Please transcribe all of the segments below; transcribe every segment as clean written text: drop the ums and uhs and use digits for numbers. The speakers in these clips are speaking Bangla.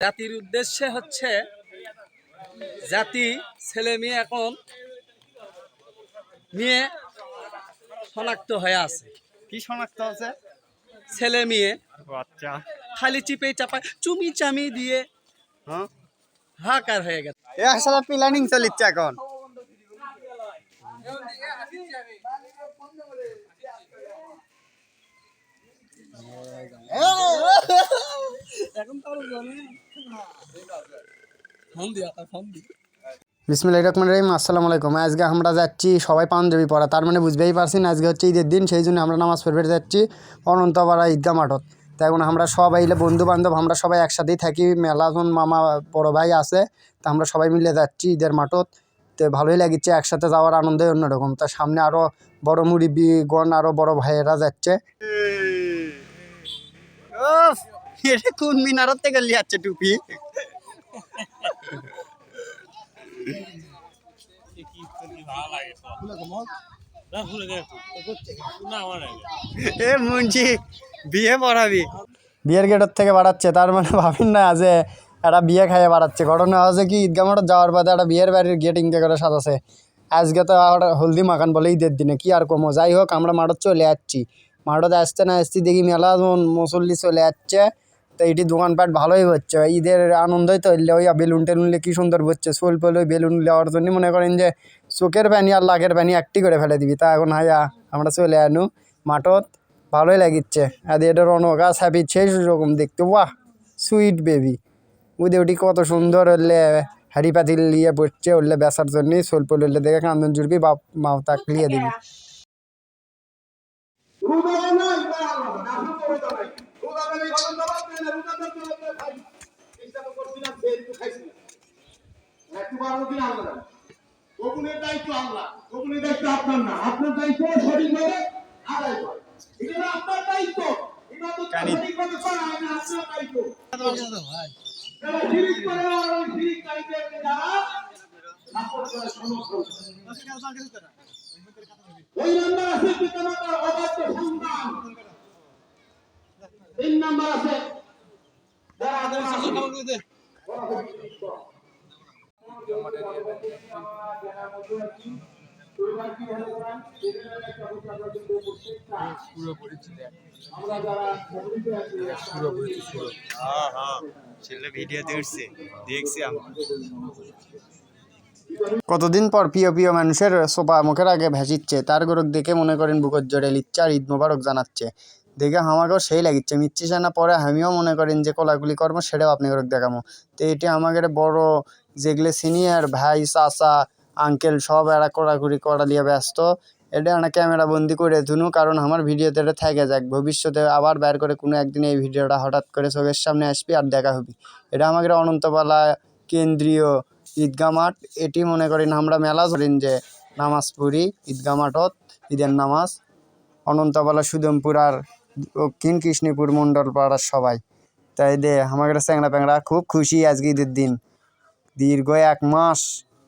জাতির উদ্দেশ্যে হচ্ছে জাতি ছেলে মেয়ে এখন নিয়ে শনাক্ত হয়ে আছে। কি শনাক্ত আছে? ছেলে মেয়ে আচ্ছা, খালি চিপে চাপা চুমি চামি দিয়ে হাকার হয়ে গেছে। আসলে প্ল্যানিং চলিচ্ছে এখন। বিসমিল্লাহির রহমানির রহিম। আসসালামু আলাইকুম। আজকে আমরা যাচ্ছি সবাই পাঞ্জাবি পরা, তার মানে বুঝতেই পারছেন আজকে হচ্ছে ঈদের দিন, সেই জন্য আমরা নামাজ পড়তে যাচ্ছি অনন্তপাড়া ঈদগাহ মাঠত। তাই এখন আমরা সবাই বন্ধু বান্ধব আমরা সবাই একসাথেই থাকি, মেলাজন মামা বড় ভাই আছে, তা আমরা সবাই মিলে যাচ্ছি ঈদের মাঠত। তো ভালোই লাগছে, একসাথে যাওয়ার আনন্দই অন্যরকম। তার সামনে আরও বড় মুরব্বিগণ আরও বড় ভাইয়েরা যাচ্ছে। কোন মিনারত থেকে লিয়াচ্ছে টুপি? মুন্সি বিয়ে পড়াবি, বিয়ের গেটের থেকে বাড়াচ্ছে, তার মানে ভাবিন না যে একটা বিয়ে খাইয়ে বাড়াচ্ছে। ঘটনা হচ্ছে কি, ঈদগাহ মাঠে যাওয়ার পথে একটা বিয়ের বাড়ির গেট ইনকে করে সাজাছে। আজকে তো হলদি মাখান বলে ঈদের দিনে, কি আর কমো। যাই হোক, আমরা মাঠত চলে যাচ্ছি। মাঠতে আসতে না আসতে দেখি মেলা মুসল্লি চলে যাচ্ছে। তো এইটি দোকানপাট ভালোই হচ্ছে, ঈদের আনন্দই তো। ওই বেলুন টেলুন কি সুন্দর হচ্ছে, সোল পোল ওই বেলুন নেওয়ার জন্য মনে করেন যে চোখের পানি আর লাখের পানি একটি করে ফেলে দিবি। তা এখন হাইয়া আমরা চলে আনু মাঠত, ভালোই লাগিচ্ছে। আর এটা রনক গাছ হ্যাপি সেই রকম দেখতে, বাহ সুইট বেবি। উদে ওটি কত সুন্দর হলে হাড়ি পাতিল লিয়ে পড়ছে, উঠলে বেসার জন্য সোল পোল হলে দেখে কান্দন জুড়বি, বাপ মাও তাক লিয়ে দিবি। গোপনের দায়িত্ব আল্লাহ, গোপনের দায়িত্ব আপনার না, আপনার দায়িত্ব সঠিকভাবে আদায় করা। এটা আপনার দায়িত্ব, ইবাদত সঠিকভাবে করা হয় না আপনার দায়িত্ব। যারা শিরিক করে আর ওই শিরিককারীদেরকে যারা সাপোর্ট করে সমর্থন করে, ওই নাম্বার আছে পিতামাতার অবাধ্য সন্তান, 3 নাম্বার আছে যারা আদর করে কতদিন পর প্রিয় প্রিয় মানুষের সোপা মুখের আগে ভেসিচ্ছে, তার গরক দেখে মনে করেন বুকর জোরে লিচ্ছে আর ঈদ মোবারক জানাচ্ছে। দেখে আমাকেও সেই লাগিচ্ছে, মিচ্ছি জানা পরে আমিও মনে করেন যে কোলাগুলি কর্ম সেটাও আপনি গরক দেখামো। তো এটি আমাদের বড় যেগুলো সিনিয়র ভাই চাচা আঙ্কেল সব এরা কোড়াকুড়ি করা দিয়ে ব্যস্ত। এটা একটা ক্যামেরা বন্দি করে ধুনু, কারণ আমার ভিডিওতে এটা থেকে যাক, ভবিষ্যতে আবার বের করে কোনো একদিন এই ভিডিওটা হঠাৎ করে চোখের সামনে আসবি আর দেখা হবি। এটা আমাদের অনন্তপাড়া কেন্দ্রীয় ঈদগাহ মাঠ। এটি মনে করেন আমরা মেলা ধরেন যে নামাজ পড়ি ঈদগাহ মাঠত, ঈদের নামাজ অনন্তপাড়া সুদমপুর আর দক্ষিণ কৃষ্ণপুর মণ্ডল পাড়ার সবাই। তাই দে আমাদের চ্যাংড়া প্যাংড়া খুব খুশি আজকে ঈদের দিন। দীর্ঘ 1 মাস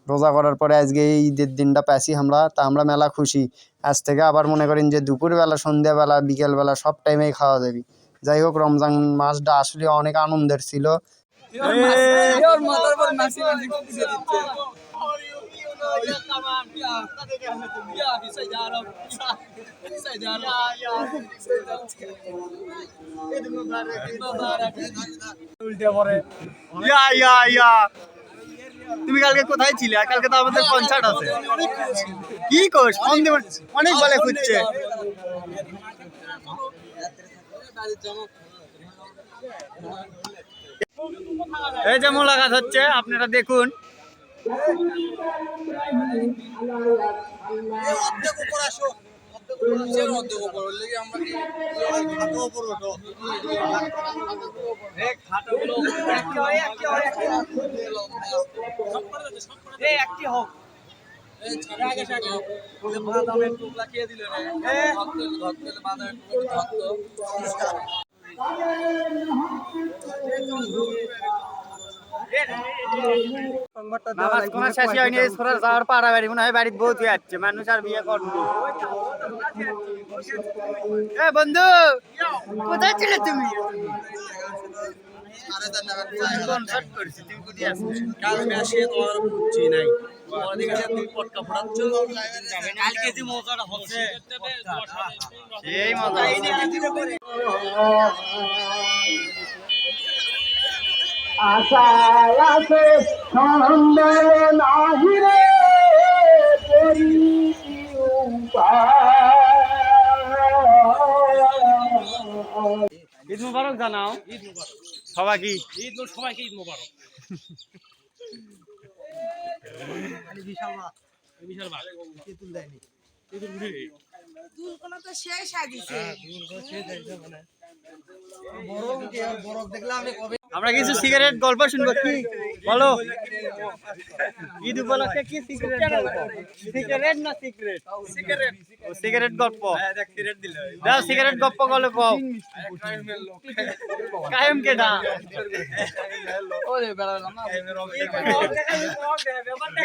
রোজা করার পরে আজকে এই ঈদের দিনটা পেয়েছি আমরা, তা আমরা মেলা খুশি। আজ থেকে আবার মনে করেন যে দুপুরবেলা সন্ধ্যাবেলা বিকেলবেলা সব টাইমেই খাওয়া যাবে। যাই হোক, রমজান মাসটা আসলে অনেক আনন্দের ছিল। তুমি কালকে কোথায় ছিলে? কালকে তো আমাদের কনসার্ট আছে। কি কোস অনেক বলে খুঁজছে। এই যে মোলাকাত হচ্ছে, আপনারা দেখুন। নামাজ কোন শেষই হয়নি, এই ছোড়ার যাওয়ার পাড়াবাড়ি মনে হয় বাড়িতে বহুত হয়ে যাচ্ছে, মানুষ আর বিয়ে করবে। এ বন্ধু, কোথায় ছিলে তুমি? কনসার্ট করছি, তুমি কোথায় আছো? কালকে আসে তোমার বুঝছি নাই তোমার দিকে তুমি পটকা ফোড়াচ্ছ কালকে যে মজাটা হচ্ছে এই মজা আশায় আছে সন্দেহ নাহি রে করি ঈদ মুবারক জানাও সবাই কি ঈদ সবাইকে ঈদ মোবারক বিশাল ভাগ তেতুল দেয়নি তেতুল উঠে দুল কোন তো শেষ আইছে বরফ দেখলাম আমি কবে আমরা কিছু সিগারেট গল্প শুনবো, কি বলো? ঈদ উপলক্ষে কি সিগারেট গল্প? সিগারেট না সিগারেট? সিগারেট ও সিগারেট গল্প দেখ সিগারেট দিল দাও, সিগারেট গল্প গল্প কায়েম কে দা ওরে বেলা না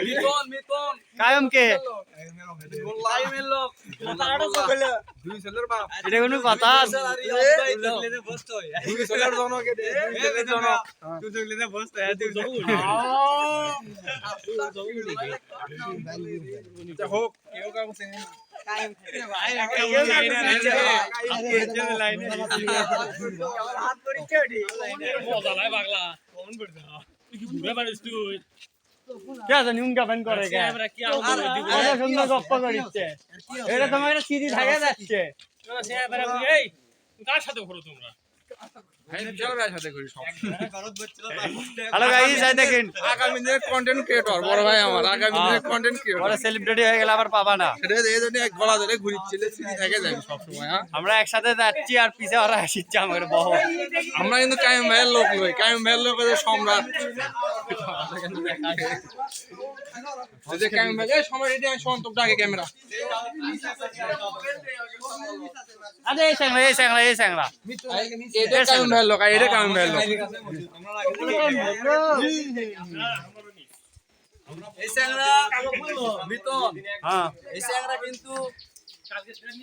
মিতন মিতন কায়েম কে লাইমের লোক তারাটা সকলে দুই ছেলের বাপ এটা কোনো কথা? দুই ছেলের জনকে দে জনক তুই জগলে বসত তুই জগুল হোক কেউ কাম সে কায়েম ভাই লাইনে হাত পড়িছে ওটি মজা লাই পাগলা কোন পড়ছে তুই কি ঘুরে পারিস তুই কে জানি উনকা বেন করে কে কি আলো আরে সুন্দর গপ্প করিচ্ছে, এটা তোমার একটা সিধি থাকে যাচ্ছে। সে এবারে এই কার সাথে করো তোমরা হ্যালো গাইস, এই দেখেন আগামী দিনের কন্টেন্ট ক্রিয়েটর বড় ভাই আমার, আগামী দিনের কন্টেন্ট ক্রিয়েটর ওরা সেলিব্রিটি হয়ে গেলে আবার পাবা না। সেটা এই জন্য এক গলা ধরে ঘুরিচ্ছিল, সিঁড়ি থেকে যাবে সবসময়। হ্যাঁ, আমরা একসাথে যাচ্ছি আর পিছে ওরা আসছে আমাদের বহ। আমরা কিন্তু কায়েম ভাইয়ের লোক নই, কায়েম ভাইয়ের লোক হচ্ছে সম্রাট। এই যে কায়েম ভাই এই সময় রেডি হয়, সন্তোষ ডাকে ক্যামেরা। আরে এই স্যাংরা এই স্যাংরা এই স্যাংরা এটা কায়েম ভাইয়ের লোক, আর এটা কায়েম ভাইয়ের লোক। এই স্যাংরা মিতন হ্যাঁ এই স্যাংরা কিন্তু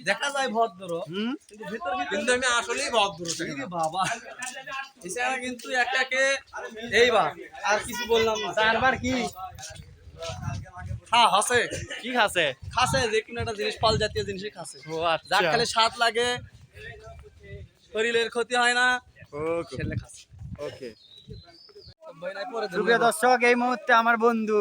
দেখা যায় ভদ্র হুম কিন্তু ভিতর কিন্তু আমি আসলেই ভদ্র। কিন্তু বাবা এই স্যাংরা কিন্তু একাকে এইবার আর কিছু বললাম না চারবার কি হ্যাঁ হাসে কি খাসে? খাসে যে কোনো একটা জিনিস পাল জাতীয় জিনিসই খাসে ও আচ্ছা, যার খালি স্বাদ লাগে শরীরের ক্ষতি হয় না ওকে ছেলে খাসে ওকে। বই নাই পরে প্রিয় দর্শক, এই মুহূর্তে আমার বন্ধু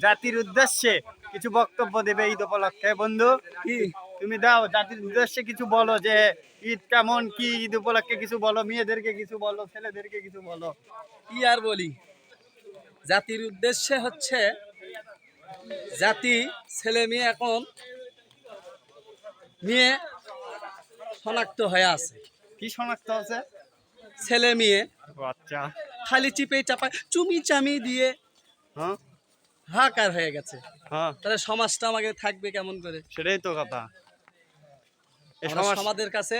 জাতির উদ্দেশ্যে কিছু বক্তব্য দেবে ঈদ উপলক্ষে। বন্ধু কি তুমি দাও, জাতির উদ্দেশ্যে কিছু বলো, যে ঈদ কেমন, কি ঈদ উপলক্ষে কিছু বলো, মেয়েদেরকে কিছু বলো, ছেলেদেরকে কিছু বলো। কি আর বলি, জাতির উদ্দেশ্যে হচ্ছে জাতি ছেলে মেয়ে এখন মেয়ে শনাক্ত হয়ে আছে, কি শনাক্ত আছে? ছেলে মেয়ে ও আচ্ছা, খালি চিপে চাপায় চুমি চামি দিয়ে হ্যাঁ হাহাকার হয়ে গেছে। হ্যাঁ তাহলে সমাজটা আমাকে থাকবে কেমন করে? সেটাই তো কথা। এই আমরা সমাজ, সমাজের কাছে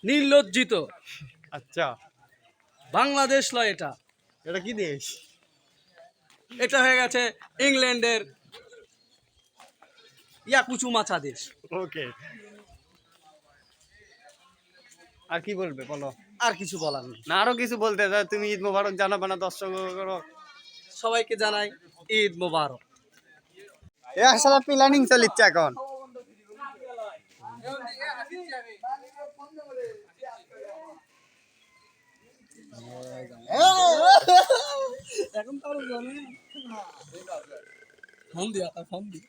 নির্লজ্জিত। আচ্ছা বাংলাদেশ লয় এটা, এটা কি দেশ? এটা হয়ে গেছে ইংল্যান্ডের ইয়াকুচু মাছা দেশ। ওকে, আর কি বলবে বলো? আর কিছু বলার নেই। না আরো কিছু বলতে চাও? তুমি ঈদ মোবারক জানাবে না দর্শক? সবাইকে জানাই ঈদ মোবারক। একসাথে প্ল্যানিং চলিচ্ছে এখন। এখন তো আরো জানে ফোন দিয়া ফোন দি